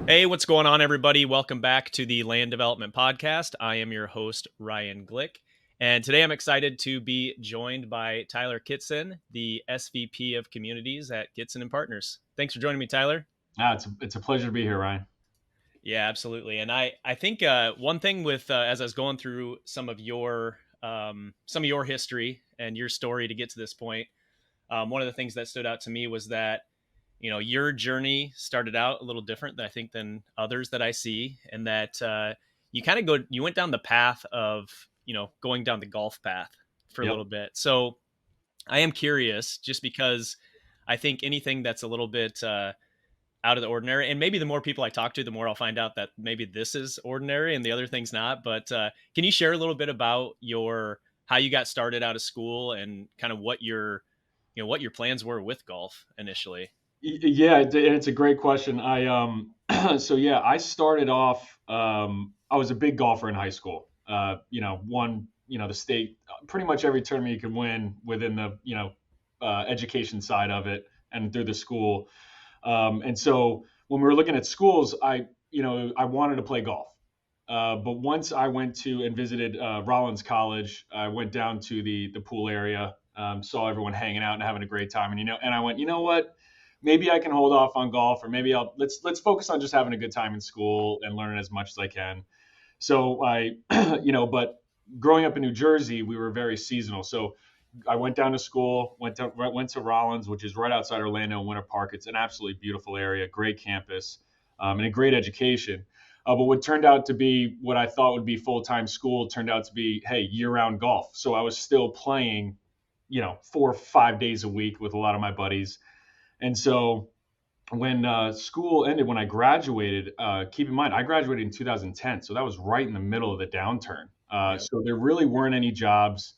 Hey, what's going on, everybody? Welcome back to the Land Development Podcast. I am your host, Ryan Glick. And today I'm excited to be joined by Tyler Kitson, the SVP of Communities at Kitson and Partners. Thanks for joining me, Tyler. It's a pleasure to be here, Ryan. Yeah, absolutely. And I think one thing with as I was going through some of your history and your story to get to this point, one of the things that stood out to me was that your journey started out a little different than I think than others that I see, and that you went down the path of going down the golf path for a Yep. little bit. So I am curious, just because I think anything that's a little bit out of the ordinary, and maybe the more people I talk to, the more I'll find out that maybe this is ordinary and the other thing's not. But can you share a little bit about your how you got started out of school and kind of what your plans were with golf initially? Yeah, and it's a great question. So yeah, I started off. I was a big golfer in high school. Won the state pretty much every tournament you could win within the education side of it and through the school. And so when we were looking at schools, I wanted to play golf. But once I went to and visited Rollins College, I went down to the pool area, saw everyone hanging out and having a great time, and I went, you know what? Maybe I can hold off on golf, or maybe let's focus on just having a good time in school and learning as much as I can. So but growing up in New Jersey, we were very seasonal. So I went down to school, went to Rollins, which is right outside Orlando in Winter Park. It's an absolutely beautiful area, great campus, and a great education. But what turned out to be what I thought would be full time school turned out to be, hey, year round golf. So I was still playing, 4 or 5 days a week with a lot of my buddies. And so when school ended, when I graduated, keep in mind, I graduated in 2010. So that was right in the middle of the downturn. Yep. So there really weren't any jobs.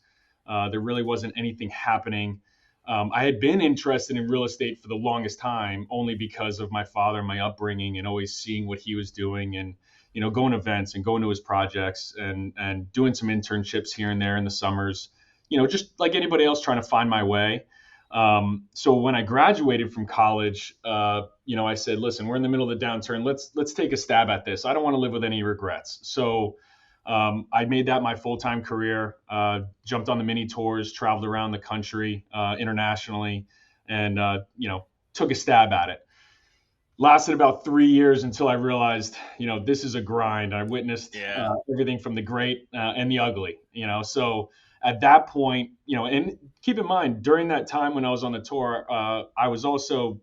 There really wasn't anything happening. I had been interested in real estate for the longest time, only because of my father, my upbringing, and always seeing what he was doing, and going to events and going to his projects, and doing some internships here and there in the summers. Just like anybody else, trying to find my way. So when I graduated from college, I said, "Listen, we're in the middle of the downturn. Let's take a stab at this. I don't want to live with any regrets." So I made that my full time career. Jumped on the mini tours, traveled around the country internationally, and took a stab at it. Lasted about 3 years until I realized, this is a grind. I witnessed Yeah. everything from the great and the ugly. So at that point, and keep in mind during that time when I was on the tour, I was also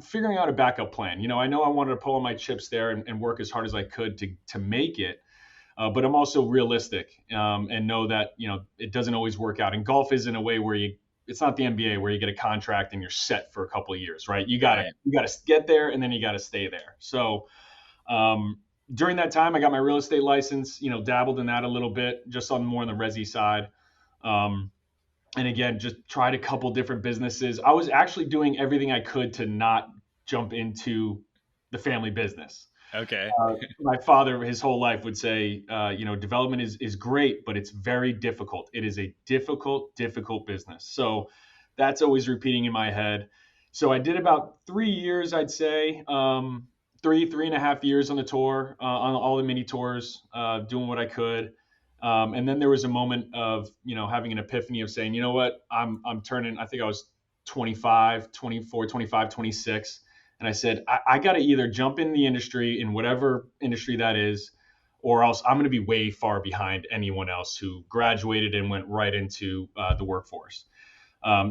figuring out a backup plan. I know I wanted to pull on my chips there and work as hard as I could to make it. But I'm also realistic and know that it doesn't always work out. And golf isn't a way where it's not the NBA where you get a contract and you're set for a couple of years, right? Right. You gotta get there and then you gotta stay there. So um, during that time, I got my real estate license. Dabbled in that a little bit, just on more on the resi side. Um, and again, just tried a couple different businesses. I was actually doing everything I could to not jump into the family business. Okay. My father, his whole life, would say, development is great, but it's very difficult. It is a difficult business. So that's always repeating in my head. So I did about 3 years, I'd say, 3.5 years on the tour, on all the mini tours, doing what I could. And then there was a moment of, having an epiphany of saying, you know what, I'm turning, I think I was 25, 24, 25, 26. And I said, I got to either jump in the industry, in whatever industry that is, or else I'm going to be way far behind anyone else who graduated and went right into the workforce.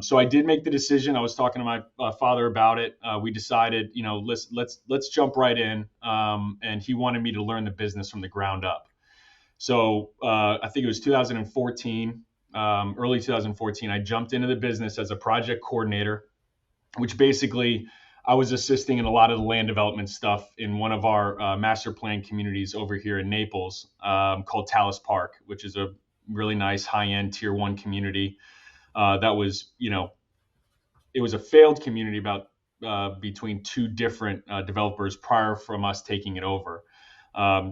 So I did make the decision. I was talking to my father about it. We decided, let's jump right in. And he wanted me to learn the business from the ground up. So I think it was 2014, early 2014. I jumped into the business as a project coordinator, which basically I was assisting in a lot of the land development stuff in one of our master plan communities over here in Naples, called Talus Park, which is a really nice high-end tier one community. That was, it was a failed community about between two different developers prior from us taking it over.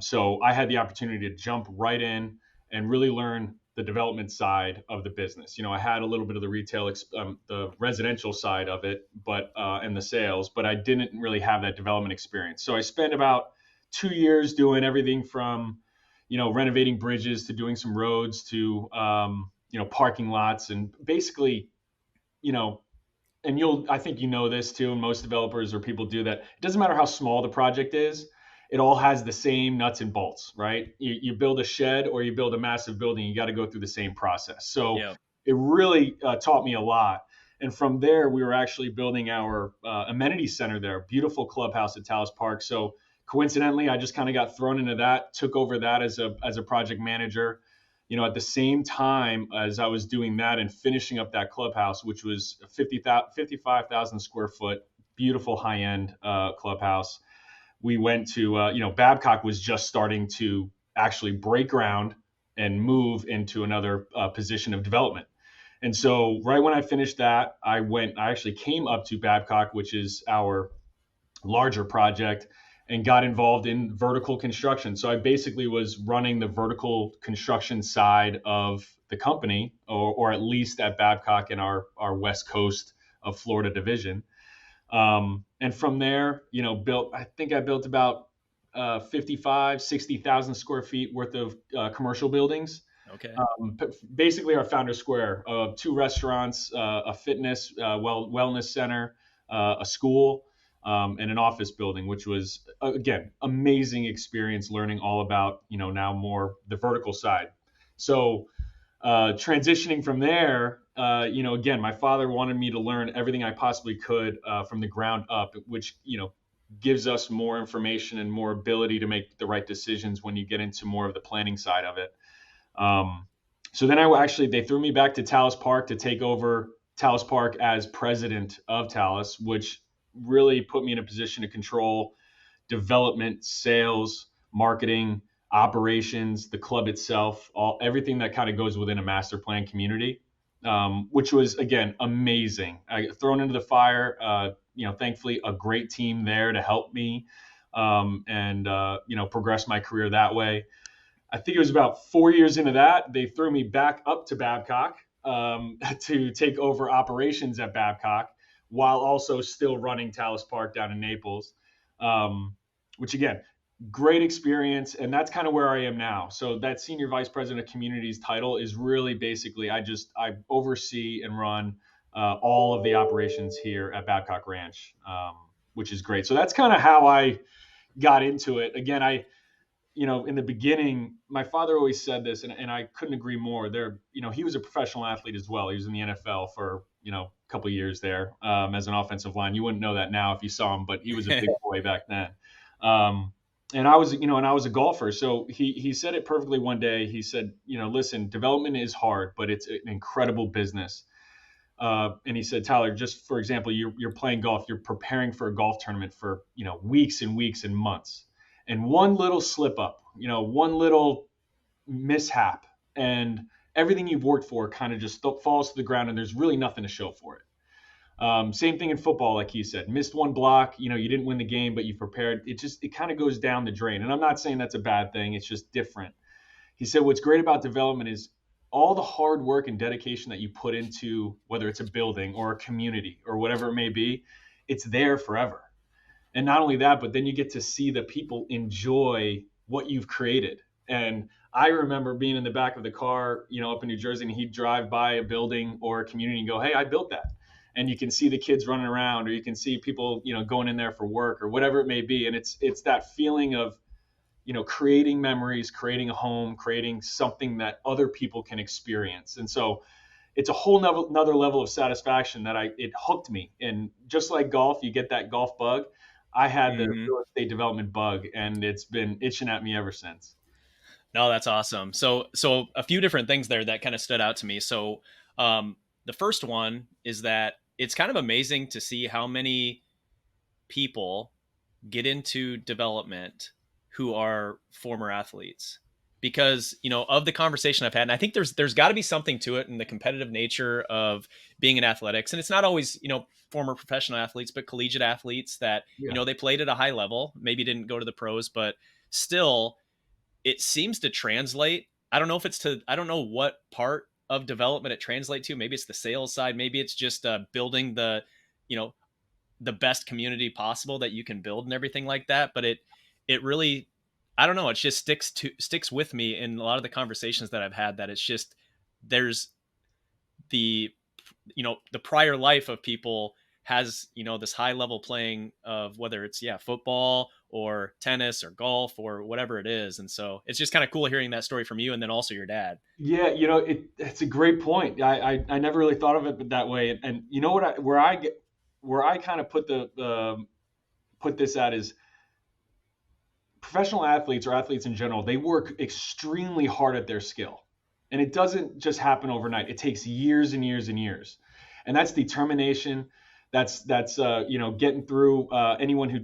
So I had the opportunity to jump right in and really learn the development side of the business. I had a little bit of the the residential side of it, but and the sales, but I didn't really have that development experience. So I spent about 2 years doing everything from, renovating bridges to doing some roads to, parking lots, and basically, you know, and I think this too, and most developers or people do that. It doesn't matter how small the project is, it all has the same nuts and bolts, right? You build a shed or you build a massive building, you got to go through the same process. So Yeah. it really taught me a lot. And from there, we were actually building our amenity center there, beautiful clubhouse at Taos Park. So coincidentally, I just kind of got thrown into that, took over that as a project manager. At the same time as I was doing that and finishing up that clubhouse, which was a 55,000 square foot, beautiful high end clubhouse. We went to, Babcock was just starting to actually break ground and move into another position of development. And so right when I finished that, I actually came up to Babcock, which is our larger project, and got involved in vertical construction. So I basically was running the vertical construction side of the company, or at least at Babcock in our West Coast of Florida division. And from there, I think I built about 55, 60,000 square feet worth of commercial buildings. Okay. Basically, our Founder Square, two restaurants, a fitness, wellness center, a school, and an office building, which was, again, amazing experience learning all about, now more the vertical side. So transitioning from there, again, my father wanted me to learn everything I possibly could from the ground up, which, gives us more information and more ability to make the right decisions when you get into more of the planning side of it. So then they threw me back to Taos Park to take over Taos Park as president of Taos, which really put me in a position to control development, sales, marketing, operations, the club itself, everything that kind of goes within a master plan community, which was, again, amazing. I got thrown into the fire. Thankfully, a great team there to help me and progress my career that way. I think it was about 4 years into that, they threw me back up to Babcock to take over operations at Babcock while also still running Taos Park down in Naples, which, again, great experience. And that's kind of where I am now. So that senior vice president of communities title is really basically I oversee and run all of the operations here at Babcock Ranch, which is great. So that's kind of how I got into it. Again, in the beginning, my father always said this, and I couldn't agree more. He was a professional athlete as well. He was in the NFL for, a couple of years there as an offensive line. You wouldn't know that now if you saw him, but he was a big boy back then. And I was a golfer. So he said it perfectly one day. He said, listen, development is hard, but it's an incredible business. And he said, Tyler, just for example, you're playing golf, you're preparing for a golf tournament for, weeks and weeks and months. And one little slip up, one little mishap, and everything you've worked for kind of just falls to the ground, and there's really nothing to show for it. Same thing in football, like he said, missed one block, you didn't win the game, but you prepared. It kind of goes down the drain. And I'm not saying that's a bad thing. It's just different. He said, what's great about development is all the hard work and dedication that you put into, whether it's a building or a community or whatever it may be, it's there forever. And not only that, but then you get to see the people enjoy what you've created. And I remember being in the back of the car, up in New Jersey, and he'd drive by a building or a community and go, hey, I built that. And you can see the kids running around, or you can see people, going in there for work or whatever it may be. And it's that feeling of, creating memories, creating a home, creating something that other people can experience. And so it's a whole another level of satisfaction that it hooked me. And just like golf, you get that golf bug. I had the Mhm. real estate development bug, and it's been itching at me ever since. No, that's awesome. So a few different things there that kind of stood out to me. So the first one is that it's kind of amazing to see how many people get into development who are former athletes, because of the conversation I've had, and I think there's got to be something to it in the competitive nature of being in athletics. And it's not always former professional athletes, but collegiate athletes that Yeah. they played at a high level, maybe didn't go to the pros, but still it seems to translate I don't know what part of development it translates to. Maybe it's the sales side. Maybe it's just building the, you know, the best community possible that you can build and everything like that. But it really, I don't know. It just sticks with me in a lot of the conversations that I've had, that it's just, there's the, the prior life of people has, this high level playing of whether it's, yeah, football or tennis or golf or whatever it is. And so it's just kind of cool hearing that story from you, and then also your dad. Yeah, it's a great point. I never really thought of it that way. And you know what where I kind of put this at is professional athletes or athletes in general, they work extremely hard at their skill. And it doesn't just happen overnight. It takes years and years and years. And that's determination. That's getting through anyone who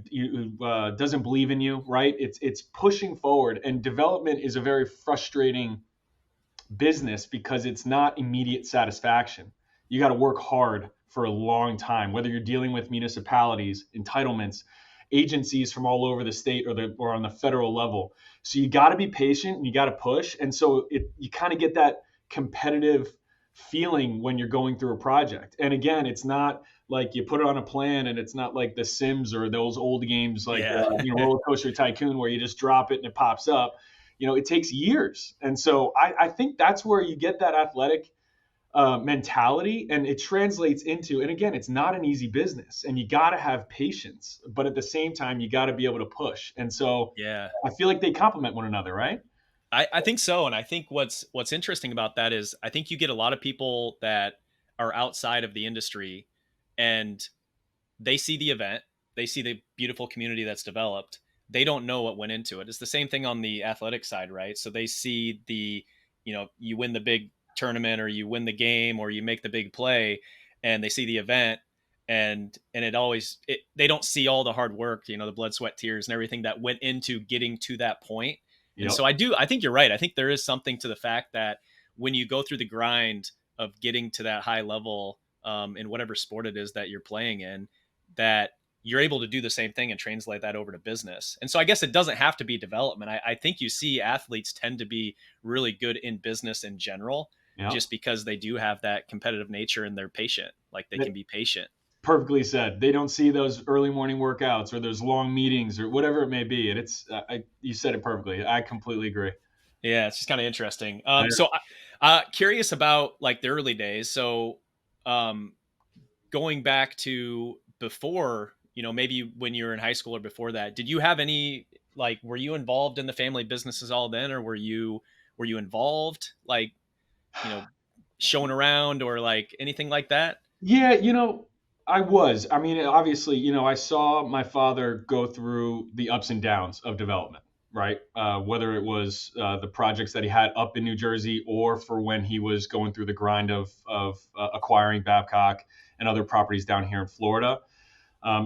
doesn't believe in you, right? It's pushing forward, and development is a very frustrating business because it's not immediate satisfaction. You got to work hard for a long time, whether you're dealing with municipalities, entitlements, agencies from all over the state, or on the federal level. So you got to be patient and you got to push. And so you kind of get that competitive feeling when you're going through a project. And again, it's not like you put it on a plan, and it's not like The Sims or those old games like Yeah. Roller Coaster Tycoon where you just drop it and it pops up. It takes years. And so I think that's where you get that athletic mentality, and it translates into, and again, it's not an easy business, and you got to have patience, but at the same time, you got to be able to push. And so Yeah. I feel like they complement one another, right? I think so. And I think what's interesting about that is I think you get a lot of people that are outside of the industry, and they see the event, they see the beautiful community that's developed. They don't know what went into it. It's the same thing on the athletic side, right? So they see you win the big tournament, or you win the game, or you make the big play, and they see the event, and they don't see all the hard work, the blood, sweat, tears, and everything that went into getting to that point. And so Yep. I think you're right. I think there is something to the fact that when you go through the grind of getting to that high level, in whatever sport it is that you're playing in, that you're able to do the same thing and translate that over to business. And so I guess it doesn't have to be development. I think you see athletes tend to be really good in business in general, Yep. just because they do have that competitive nature and they're patient. Like they can be patient. Perfectly said. They don't see those early morning workouts or those long meetings or whatever it may be. And you said it perfectly. I completely agree. Yeah, it's just kind of interesting. I, Curious about like the early days. So, um, going back to before, maybe when you were in high school or before that, did you have any, like, were you involved in the family businesses all then, or were you involved, like, you know, showing around or like anything like that? Yeah, I was. I mean, obviously, I saw my father go through the ups and downs of development, right? Whether it was the projects that he had up in New Jersey, or for when he was going through the grind of acquiring Babcock and other properties down here in Florida.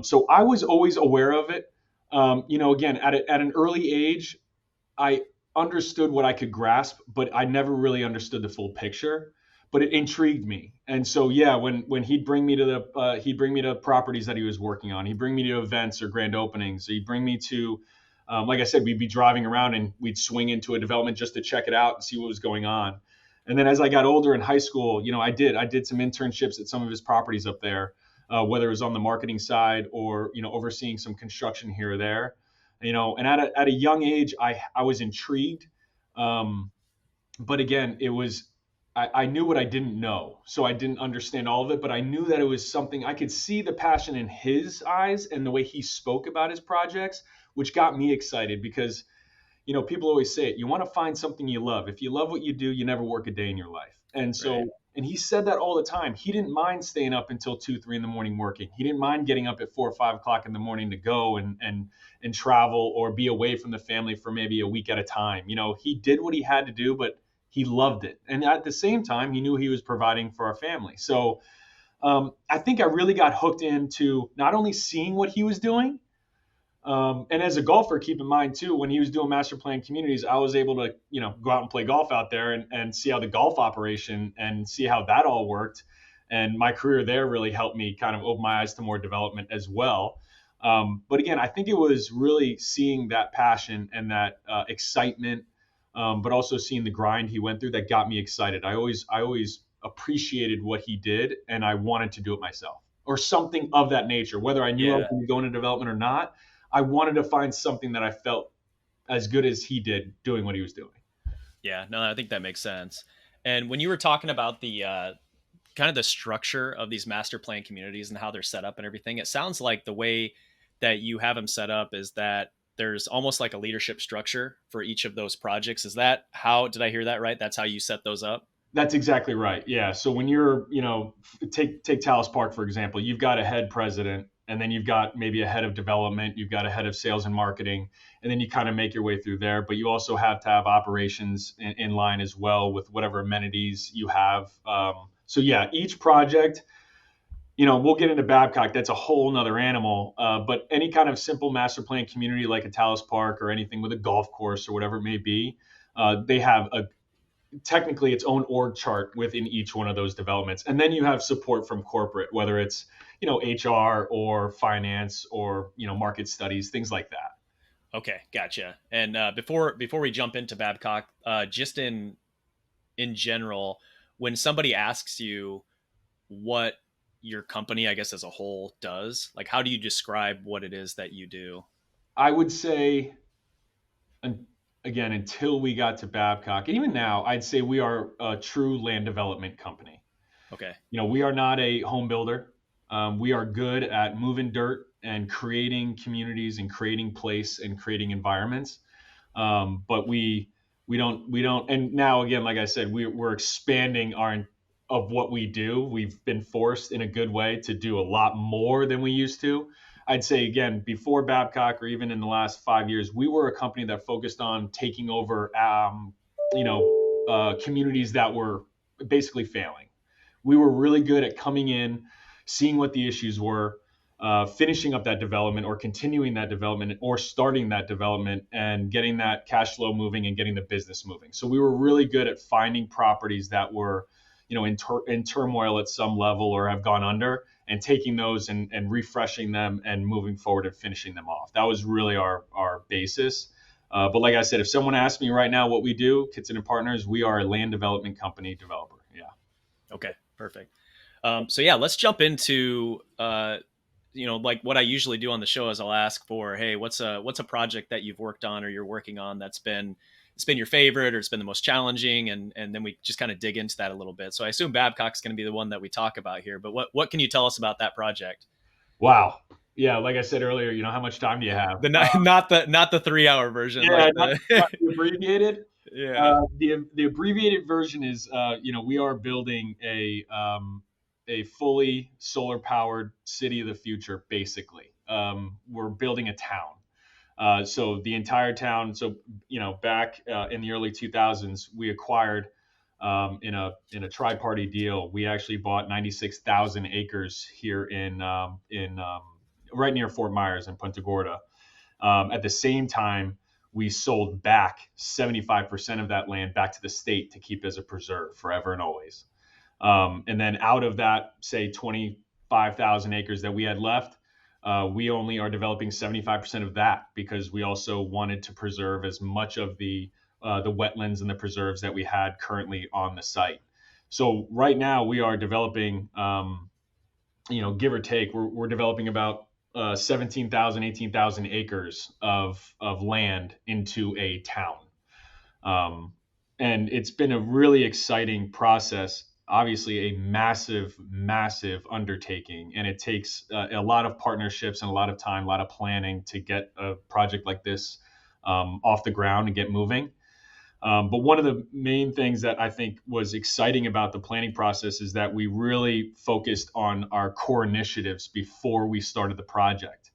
So I was always aware of it. Again, at an early age, I understood what I could grasp, but I never really understood the full picture. But it intrigued me, and so yeah, when he'd bring me to properties that he was working on. He'd bring me to events or grand openings. He'd bring me to, like I said, we'd be driving around and we'd swing into a development just to check it out and see what was going on. And then as I got older in high school, I did some internships at some of his properties up there, whether it was on the marketing side or overseeing some construction here or there. And at a young age, I was intrigued. Um, but again, I knew what I didn't know, so I didn't understand all of it. But I knew that it was something. I could see the passion in his eyes and the way he spoke about his projects, which got me excited because people always say it. You want to find something you love. If you love what you do, you never work a day in your life. And Right. so, and he said that all the time. He didn't mind staying up until 2, 3 in the morning working. He didn't mind getting up at 4 or 5 o'clock in the morning to go and travel or be away from the family for maybe a week at a time. He did what he had to do, but he loved it. And at the same time, he knew he was providing for our family. So I think I really got hooked into not only seeing what he was doing, and as a golfer, keep in mind too, when he was doing master plan communities, I was able to, go out and play golf out there and see how the golf operation and see how that all worked. And my career there really helped me kind of open my eyes to more development as well. But again, I think it was really seeing that passion and that excitement but also seeing the grind he went through that got me excited. I always appreciated what he did, and I wanted to do it myself or something of that nature. Whether I knew I was Yeah. going to go into development or not, I wanted to find something that I felt as good as he did doing what he was doing. Yeah. No, I think that makes sense. And when you were talking about the kind of the structure of these master plan communities and how they're set up and everything, it sounds like the way that you have them set up is that there's almost like a leadership structure for each of those projects. Is that how, did I hear that right? That's how you set those up? That's exactly right. Yeah. So when you're, take Talus Park for example, you've got a head president, and then you've got maybe a head of development, you've got a head of sales and marketing, and then you kind of make your way through there. But you also have to have operations in line as well with whatever amenities you have. So yeah, each project, we'll get into Babcock. That's a whole nother animal. But any kind of simple master plan community like a Talus Park or anything with a golf course or whatever it may be, they have a technically its own org chart within each one of those developments. And then you have support from corporate, whether it's, HR or finance or, market studies, things like that. Okay, gotcha. And before we jump into Babcock, just in general, when somebody asks you what your company, I guess as a whole, does, like how do you describe what it is that you do? I would say, again, until we got to Babcock, and even now, I'd say we are a true land development company. Okay. We are not a home builder. We are good at moving dirt and creating communities and creating place and creating environments. But we don't. And now again, like I said, we're expanding our of what we do. We've been forced in a good way to do a lot more than we used to. I'd say again, before Babcock or even in the last 5 years, we were a company that focused on taking over, communities that were basically failing. We were really good at coming in, seeing what the issues were, finishing up that development or continuing that development or starting that development and getting that cash flow moving and getting the business moving. So we were really good at finding properties that were, in turmoil at some level or have gone under, and taking those and refreshing them and moving forward and finishing them off. That was really our basis. But like I said, if someone asks me right now what we do, Kitson and Partners, we are a land development company developer. Yeah. Okay, perfect. So yeah, let's jump into like what I usually do on the show is I'll ask for, hey, what's a project that you've worked on or you're working on that's been it's been your favorite or it's been the most challenging, and then we just kind of dig into that a little bit. So I assume Babcock's going to be the one that we talk about here, but what can you tell us about that project? Wow. Yeah. Like I said earlier, how much time do you have? The not the 3 hour version, Yeah. like Not, the not the abbreviated. yeah. The abbreviated version is, we are building a fully solar powered city of the future. Basically, we're building a town. So the entire town. So back in the early 2000s, we acquired, in a tri-party deal. We actually bought 96,000 acres here in right near Fort Myers in Punta Gorda. At the same time, we sold back 75% of that land back to the state to keep as a preserve forever and always. And then out of that, say 25,000 acres that we had left, we only are developing 75% of that because we also wanted to preserve as much of the wetlands and the preserves that we had currently on the site. So right now we are developing, give or take, we're developing about 17,000, 18,000 acres of land into a town. And it's been a really exciting process. Obviously, a massive, massive undertaking, and it takes a lot of partnerships and a lot of time, a lot of planning to get a project like this off the ground and get moving. But one of the main things that I think was exciting about the planning process is that we really focused on our core initiatives before we started the project.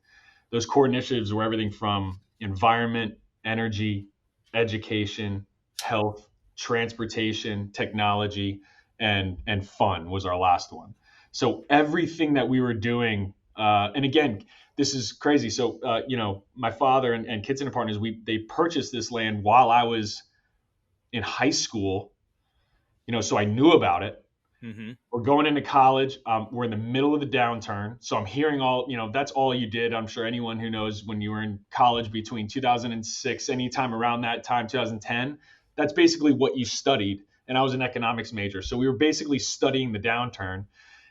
Those core initiatives were everything from environment, energy, education, health, transportation, technology, and fun was our last one. So everything that we were doing, and again, this is crazy. So my father and Kitson and Partners, they purchased this land while I was in high school, so I knew about it. Mm-hmm. We're going into college. We're in the middle of the downturn. So I'm hearing that's all you did. I'm sure anyone who knows when you were in college between 2006, anytime around that time, 2010, that's basically what you studied. And I was an economics major. So we were basically studying the downturn.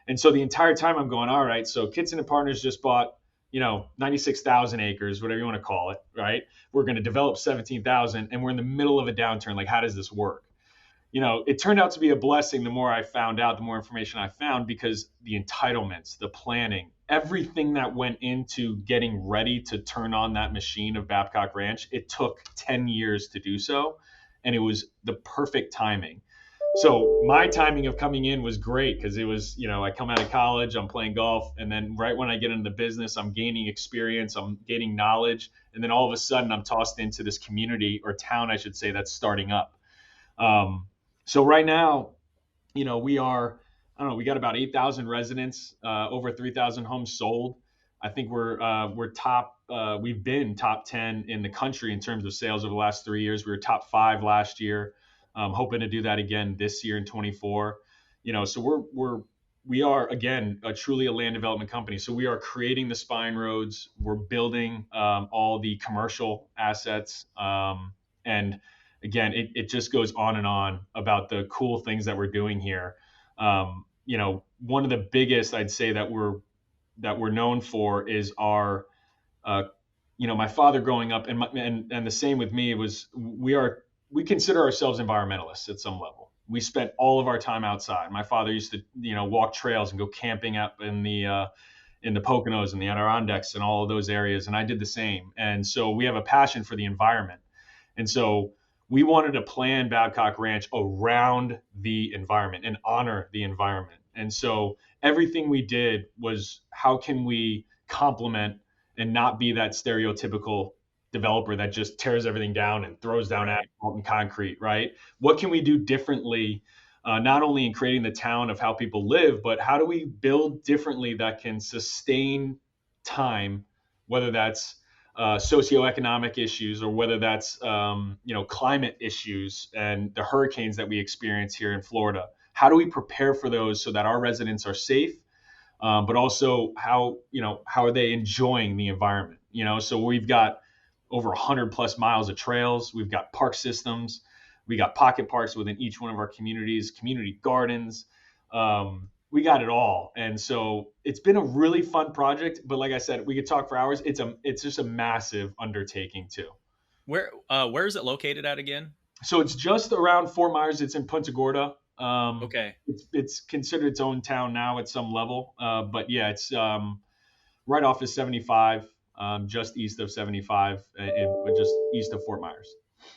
And so the entire time I'm going, all right, so Kitson and Partners just bought, 96,000 acres, whatever you want to call it, right? We're going to develop 17,000 and we're in the middle of a downturn. Like, how does this work? It turned out to be a blessing the more I found out, the more information I found, because the entitlements, the planning, everything that went into getting ready to turn on that machine of Babcock Ranch, it took 10 years to do so. And it was the perfect timing. So my timing of coming in was great because it was, I come out of college, I'm playing golf. And then right when I get into the business, I'm gaining experience, I'm gaining knowledge. And then all of a sudden, I'm tossed into this community, or town, I should say, that's starting up. So right now, we are, I don't know, we got about 8,000 residents, over 3,000 homes sold. I think we're top. We've been top 10 in the country in terms of sales over the last 3 years. We were top 5 last year. Hoping to do that again this year in 24. So we are again truly a land development company. So we are creating the spine roads. We're building all the commercial assets, and again, it just goes on and on about the cool things that we're doing here. One of the biggest I'd say that we're known for is our, my father growing up, and the same with me, was we consider ourselves environmentalists at some level. We spent all of our time outside. My father used to, walk trails and go camping up in the Poconos and the Adirondacks and all of those areas, and I did the same. And so we have a passion for the environment. And so we wanted to plan Babcock Ranch around the environment and honor the environment. And so everything we did was, how can we complement and not be that stereotypical developer that just tears everything down and throws down Right. asphalt and concrete, right? What can we do differently, not only in creating the town of how people live, but how do we build differently that can sustain time, whether that's socioeconomic issues, or whether that's climate issues and the hurricanes that we experience here in Florida. How do we prepare for those so that our residents are safe, but also how are they enjoying the environment? So we've got over 100 plus miles of trails. We've got park systems. We got pocket parks within each one of our communities, community gardens. We got it all. And so it's been a really fun project. But like I said, we could talk for hours. It's just a massive undertaking too. Where is it located at again? So it's just around Fort Myers. It's in Punta Gorda. Okay. It's considered its own town now at some level. But yeah, it's right off of 75, just east of 75, and just east of Fort Myers.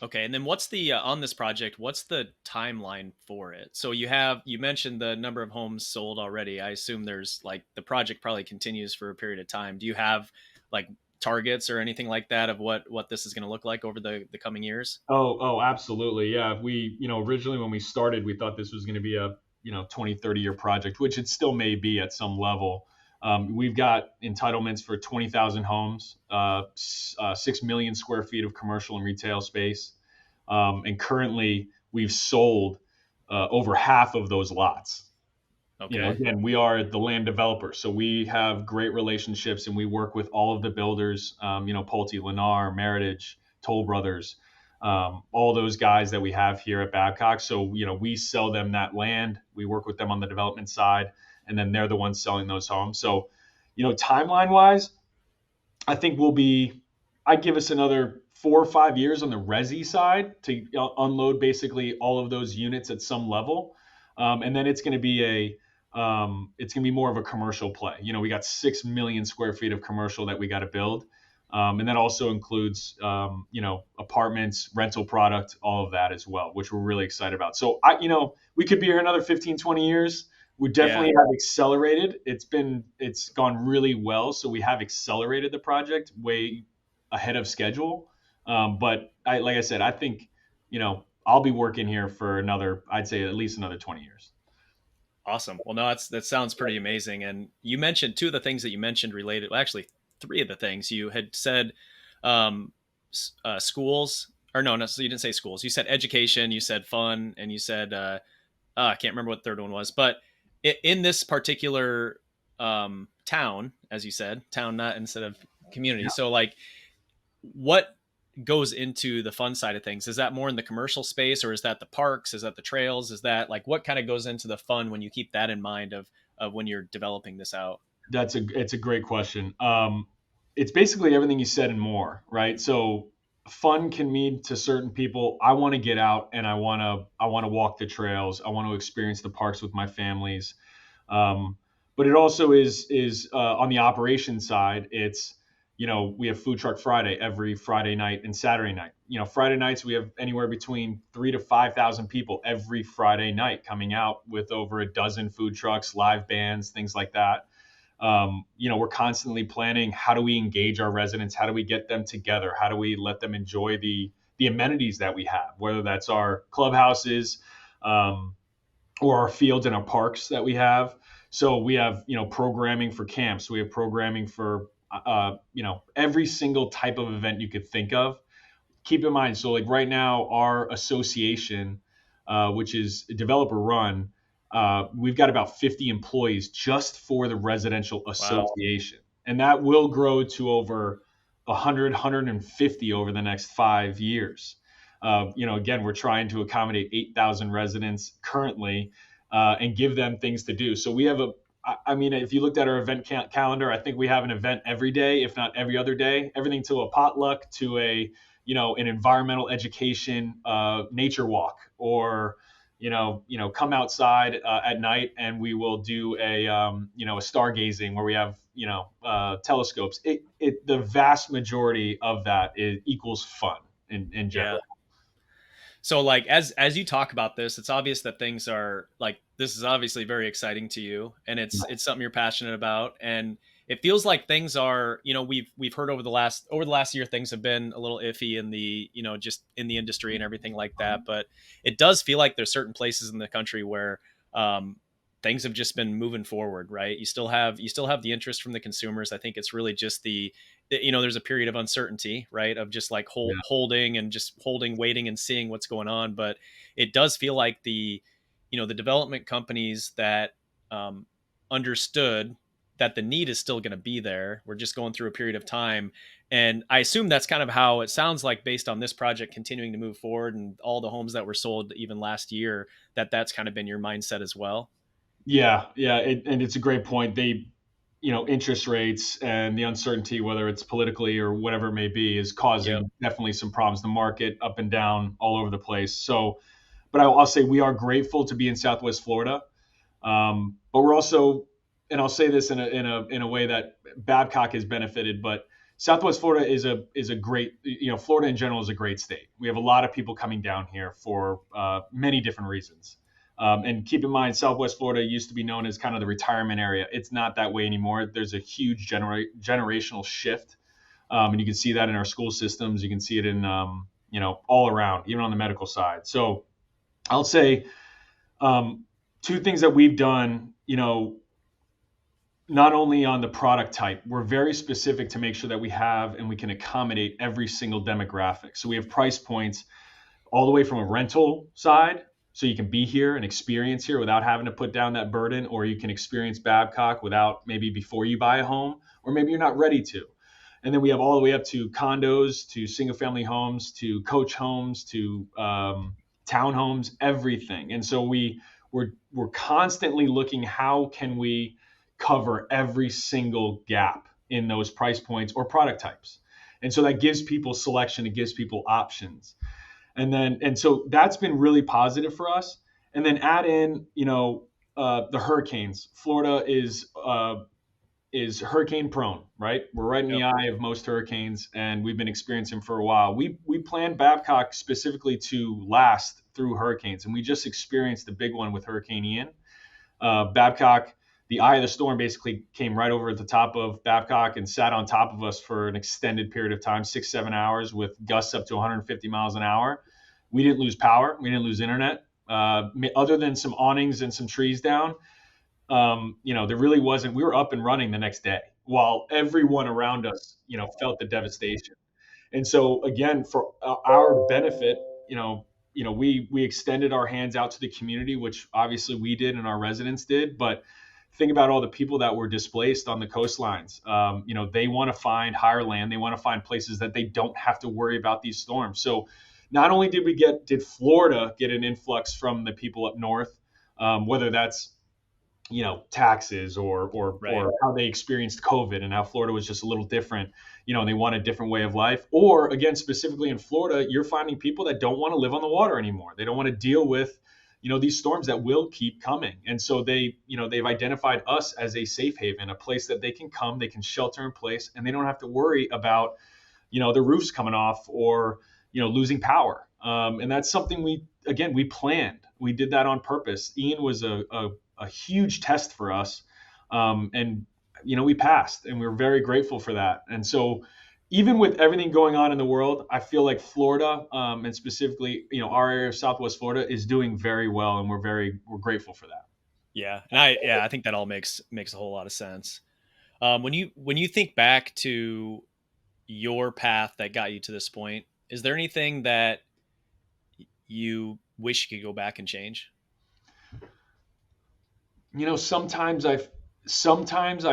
Okay, and then what's the on this project? What's the timeline for it? So you mentioned the number of homes sold already. I assume there's like the project probably continues for a period of time. Do you have like targets or anything like that of what this is going to look like over the coming years? Oh, absolutely. Yeah. Originally when we started, we thought this was going to be a, 20, 30-year project, which it still may be at some level. We've got entitlements for 20,000 homes, 6 million square feet of commercial and retail space. And currently we've sold over half of those lots. Okay. Again, we are the land developer, so we have great relationships and we work with all of the builders, Pulte, Lennar, Meritage, Toll Brothers, all those guys that we have here at Babcock. So, we sell them that land. We work with them on the development side, and then they're the ones selling those homes. So, timeline wise, I think I'd give us another 4 or 5 years on the resi side to unload basically all of those units at some level. And then it's going to be more of a commercial play. We got 6 million square feet of commercial that we got to build. And that also includes, apartments, rental product, all of that as well, which we're really excited about. So we could be here another 15, 20 years. We Yeah. definitely have accelerated. It's gone really well. So we have accelerated the project way ahead of schedule. But like I said, I think, I'll be working here for I'd say at least another 20 years. Awesome. Well, no, that sounds pretty amazing. And you mentioned two of the things that you mentioned related. Well, actually, three of the things you had said. Um, Schools, or no, so you didn't say schools. You said education. You said fun, and you said I can't remember what the third one was. But in this particular town, as you said, town not instead of community. Yeah. So like, what goes into the fun side of things? Is that more in the commercial space, or is that the parks? Is that the trails? Is that like what kind of goes into the fun when you keep that in mind of when you're developing this out? It's a great question. It's basically everything you said and more, right? So fun can mean to certain people, I want to get out and I want to walk the trails. I want to experience the parks with my families. Um, but it also is on the operation side. It's, we have Food Truck Friday every Friday night and Saturday night. Friday nights we have anywhere between 3 to 5,000 people every Friday night coming out with over a dozen food trucks, live bands, things like that. We're constantly planning, how do we engage our residents? How do we get them together? How do we let them enjoy the amenities that we have, whether that's our clubhouses, or our fields and our parks that we have. So we have, programming for camps. We have programming for, every single type of event you could think of. Keep in mind, so like right now, our association, which is developer run, we've got about 50 employees just for the residential Wow. association. And that will grow to over 100, 150 over the next 5 years. Again, we're trying to accommodate 8,000 residents currently, and give them things to do. So we have if you looked at our event calendar, I think we have an event every day, if not every other day, everything to a potluck, to an environmental education, nature walk, or, come outside at night and we will do a stargazing where we have, telescopes. The vast majority of that equals fun in Yeah. general. So like as you talk about this, it's obvious that things are like this is obviously very exciting to you, and it's something you're passionate about, and it feels like things are, we've heard over the last year things have been a little iffy in the, just in the industry and everything like that, but it does feel like there's certain places in the country where um things have just been moving forward, right? You still have the interest from the consumers. I think it's really just there's a period of uncertainty, right, of just like Yeah. holding and just holding, waiting and seeing what's going on. But it does feel like the development companies that um, understood that the need is still going to be there. We're just going through a period of time, and I assume that's kind of how it sounds like based on this project continuing to move forward and all the homes that were sold even last year, that's kind of been your mindset as well. Yeah, yeah, and it's a great point. Interest rates and the uncertainty, whether it's politically or whatever it may be, is Yep. causing definitely some problems. The market up and down all over the place. So, but I'll say we are grateful to be in Southwest Florida. But we're also, and I'll say this in a way that Babcock has benefited, but Southwest Florida is a great, Florida in general is a great state. We have a lot of people coming down here for many different reasons. And keep in mind, Southwest Florida used to be known as kind of the retirement area. It's not that way anymore. There's a huge generational shift, and you can see that in our school systems. You can see it in, all around, even on the medical side. So I'll say, um, two things that we've done, not only on the product type, we're very specific to make sure that we have and we can accommodate every single demographic. So we have price points all the way from a rental side, so you can be here and experience here without having to put down that burden, or you can experience Babcock without, maybe before you buy a home, or maybe you're not ready to. And then we have all the way up to condos, to single family homes, to coach homes, to townhomes, everything. And so we're constantly looking, how can we cover every single gap in those price points or product types. And so that gives people selection, it gives people options. And so that's been really positive for us. And then add in, the hurricanes. Florida is hurricane prone, right? We're right in the Yep. eye of most hurricanes, and we've been experiencing for a while. We planned Babcock specifically to last through hurricanes, and we just experienced the big one with Hurricane Ian. Babcock, the eye of the storm basically came right over at the top of Babcock and sat on top of us for an extended period of time, 6, 7 hours, with gusts up to 150 miles an hour. We didn't lose power. We didn't lose internet. Other than some awnings and some trees down, there really wasn't. We were up and running the next day, while everyone around us, felt the devastation. And so again, for our benefit, we extended our hands out to the community, which obviously we did and our residents did. But think about all the people that were displaced on the coastlines. They want to find higher land. They want to find places that they don't have to worry about these storms. So not only did Florida get an influx from the people up north, whether that's taxes Right. or how they experienced COVID and how Florida was just a little different, and they want a different way of life. Or again, specifically in Florida, you're finding people that don't want to live on the water anymore. They don't want to deal with, these storms that will keep coming. And so they've identified us as a safe haven, a place that they can come, they can shelter in place, and they don't have to worry about, the roofs coming off or, losing power. And that's something we planned. We did that on purpose. Ian was a huge test for us. And, we passed, and we were very grateful for that. And so even with everything going on in the world, I feel like Florida, and specifically, our area of Southwest Florida is doing very well. And we're grateful for that. Yeah. And I think that all makes a whole lot of sense. When you think back to your path that got you to this point, is there anything that you wish you could go back and change? You know, sometimes I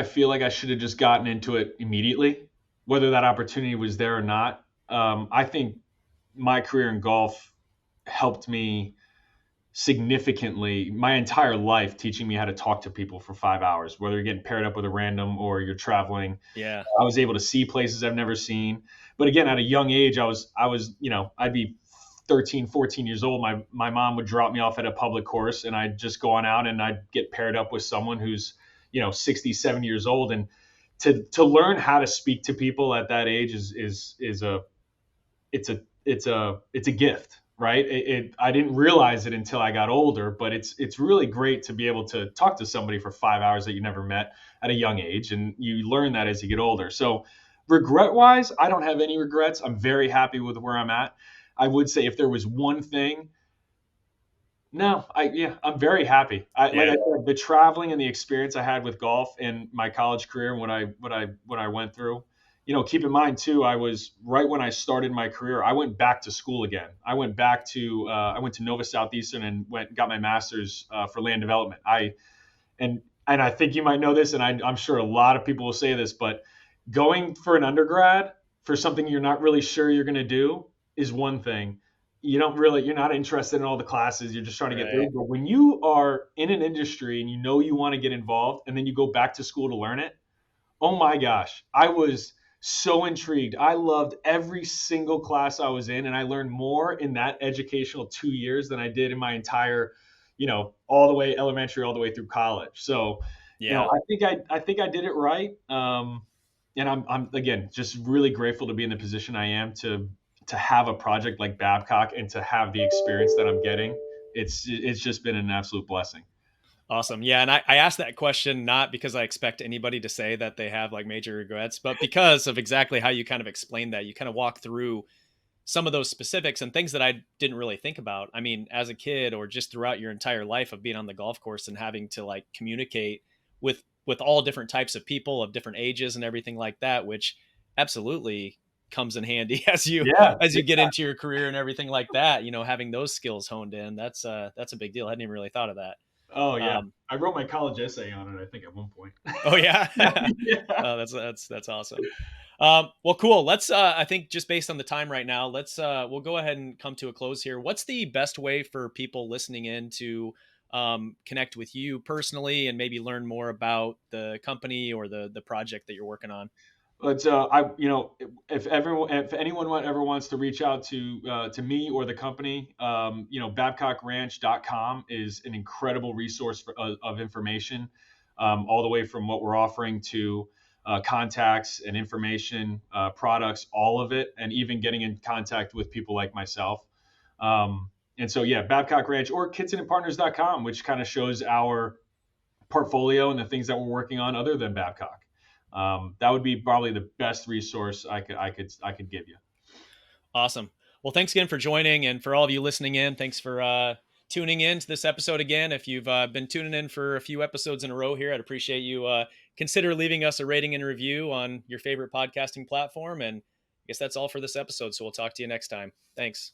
feel like I should have just gotten into it immediately, whether that opportunity was there or not. I think my career in golf helped me significantly my entire life, teaching me how to talk to people for 5 hours, whether you're getting paired up with a random or you're traveling. Yeah. I was able to see places I've never seen. But again, at a young age, I'd be 13, 14 years old. My mom would drop me off at a public course, and I'd just go on out and I'd get paired up with someone who's, 60, 70 years old. And to learn how to speak to people at that age it's a gift, right? I didn't realize it until I got older, but it's really great to be able to talk to somebody for 5 hours that you never met at a young age, and you learn that as you get older. So regret wise, I don't have any regrets. I'm very happy with where I'm at. I would say if there was one thing, no, I'm very happy. Like I Yeah. said, the traveling and the experience I had with golf and my college career and what I went through. Keep in mind too, I was right when I started my career. I went back to school again. I went to Nova Southeastern and got my master's for land development. And I think you might know this, and I'm sure a lot of people will say this, but going for an undergrad for something you're not really sure you're going to do is one thing. You're not interested in all the classes. You're just trying to get Right. through. But when you are in an industry and you want to get involved, and then you go back to school to learn it, oh my gosh, I was so intrigued. I loved every single class I was in, and I learned more in that educational 2 years than I did in my entire, all the way elementary, all the way through college. So, Yeah. I think I did it right. And I'm again just really grateful to be in the position I am to have a project like Babcock and to have the experience that I'm getting. It's just been an absolute blessing. Awesome. Yeah. And I asked that question not because I expect anybody to say that they have like major regrets, but because of exactly how you kind of explained that. You kind of walk through some of those specifics and things that I didn't really think about. I mean, as a kid or just throughout your entire life of being on the golf course and having to like communicate with all different types of people of different ages and everything like that, which absolutely comes in handy Yeah. as you get into your career and everything like that, having those skills honed in. That's a big deal. I hadn't even really thought of that. Oh yeah. Um, I wrote my college essay on it, I think, at one point. oh yeah. Yeah. Oh, that's awesome. Well, cool. Let's. I think just based on the time right now, we'll go ahead and come to a close here. What's the best way for people listening in to connect with you personally and maybe learn more about the company or the project that you're working on? But if anyone ever wants to reach out to me or the company, BabcockRanch.com is an incredible resource of information, all the way from what we're offering to contacts and information, products, all of it, and even getting in contact with people like myself. And so, yeah, Babcock Ranch or KitsonandPartners.com, which kind of shows our portfolio and the things that we're working on other than Babcock. That would be probably the best resource I could give you. Awesome. Well, thanks again for joining, and for all of you listening in, thanks for tuning in to this episode again. If you've been tuning in for a few episodes in a row here, I'd appreciate you consider leaving us a rating and review on your favorite podcasting platform. And I guess that's all for this episode. So we'll talk to you next time. Thanks.